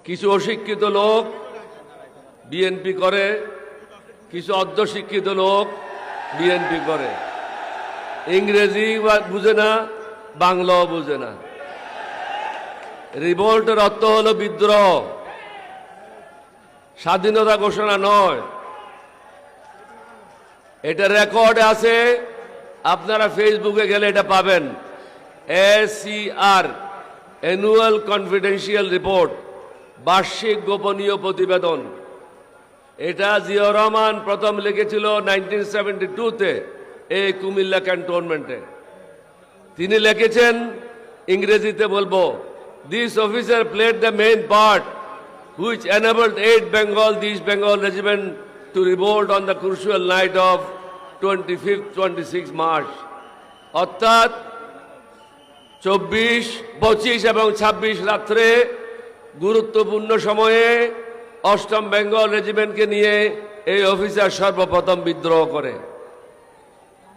কিছু অশিক্ষিত লোক বিএনপি করে, কিছু অর্ধশিক্ষিত লোক বিএনপি করে। ইংরেজি বুঝে না, বাংলাও বুঝে না। রিভোল্টের অর্থ হলো বিদ্রোহ, স্বাধীনতা ঘোষণা নয়। এটা রেকর্ডে আছে, আপনারা ফেসবুকে গেলে এটা পাবেন। ACR অ্যানুয়াল কনফিডেন্সিয়াল রিপোর্ট, বার্ষিক গোপনীয় প্রতিবেদন। এটা জিয়াউর রহমান প্রথম লিখেছিল 1972-তে এই কুমিল্লা ক্যান্টনমেন্টে। তিনি লিখেছেন, ইংরেজিতে বলবো, this officer played the main part which enabled 8 East Bengal Regiment to revolt on the crucial night of 25 March. অর্থাৎ 24, 25 এবং 26 রাত্রে গুরুত্বপূর্ণ সময়ে 8ম বেঙ্গল রেজিমেন্টকে নিয়ে এই অফিসার সর্বপ্রথম বিদ্রোহ করে।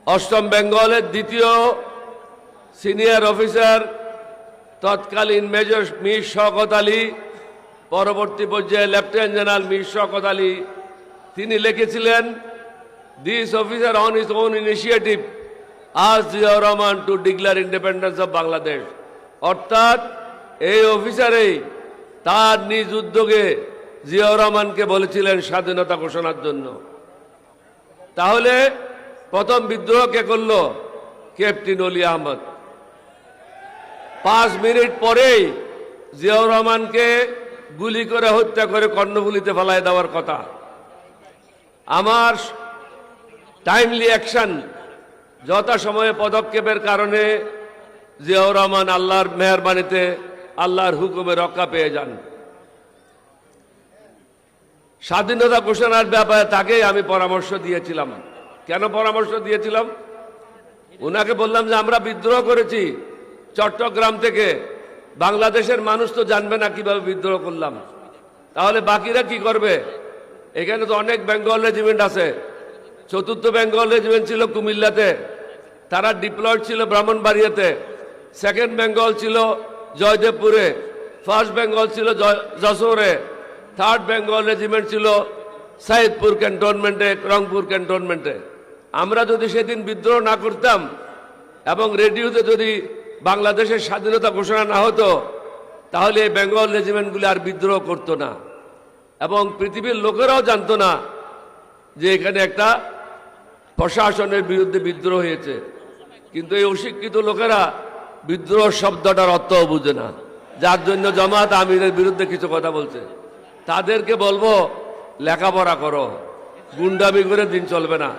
8ম বেঙ্গলের দ্বিতীয় সিনিয়র অফিসার তৎকালীন মেজর মীর শওকত আলী, পরবর্তী পর্যায়ে লেফটেন্যান্ট জেনারেল মীর শওকত আলী, তিনি লিখেছিলেন, this officer on his own initiative asked Ziaur Rahman two declare independence of Bangladesh. অর্থাৎ এই অফিসারেই তার নিজ উদ্যোগে জিয়াউর রহমানকে বলেছিলেন স্বাধীনতা ঘোষণার জন্য। তাহলে প্রথম বিদ্রোহ কে করল? ক্যাপ্টেন অলি আহমদ। 5 মিনিট পরেই জিয়াউর রহমানকে গুলি করে হত্যা করে কর্ণফুলীতে ফেলায় দেওয়ার কথা। আমার টাইমলি অ্যাকশন, যথাসময়ে পদক্ষেপের কারণে জিয়াউর রহমান আল্লাহর মেহেরবানিতে, আল্লাহর হুকুমে রক্ষা পেয়ে যান। স্বাধীনতা ঘোষণার ব্যাপারে তাকে আমি পরামর্শ দিয়েছিলাম। কেন পরামর্শ দিয়েছিলাম? ওনাকে বললাম যে আমরা বিদ্রোহ করেছি চট্টগ্রাম থেকে, বাংলাদেশের মানুষ তো জানবে না কিভাবে বিদ্রোহ করলাম, তাহলে বাকিরা কি করবে? এখানে তো অনেক বেঙ্গল রেজিমেন্ট আছে। 4th বেঙ্গল রেজিমেন্ট ছিল কুমিল্লাতে, তারা ডিপ্লয়েড ছিল ব্রাহ্মণবাড়িয়াতে। 2nd বেঙ্গল ছিল জয়দেবপুরে, 1st বেঙ্গল ছিল যশোরে, 3rd বেঙ্গল রেজিমেন্ট ছিল সাইদপুর ক্যান্টনমেন্টে, রংপুর ক্যান্টনমেন্টে। আমরা যদি সেদিন বিদ্রোহ না করতাম এবং রেডিওতে যদি বাংলাদেশের স্বাধীনতা ঘোষণা না হতো, তাহলে এই বেঙ্গল রেজিমেন্টগুলি আর বিদ্রোহ করতো না এবং পৃথিবীর লোকেরাও জানতো না যে এখানে একটা প্রশাসনের বিরুদ্ধে বিদ্রোহ হয়েছে। কিন্তু এই অশিক্ষিত লোকেরা বিদ্রোহ শব্দটার অর্থও বুঝে না, যার জন্য জামাত আমিরের বিরুদ্ধে কিছু কথা বলছে। তাদেরকে বলবো, লেখাপড়া করো, গুন্ডামি করে দিন চলবে না।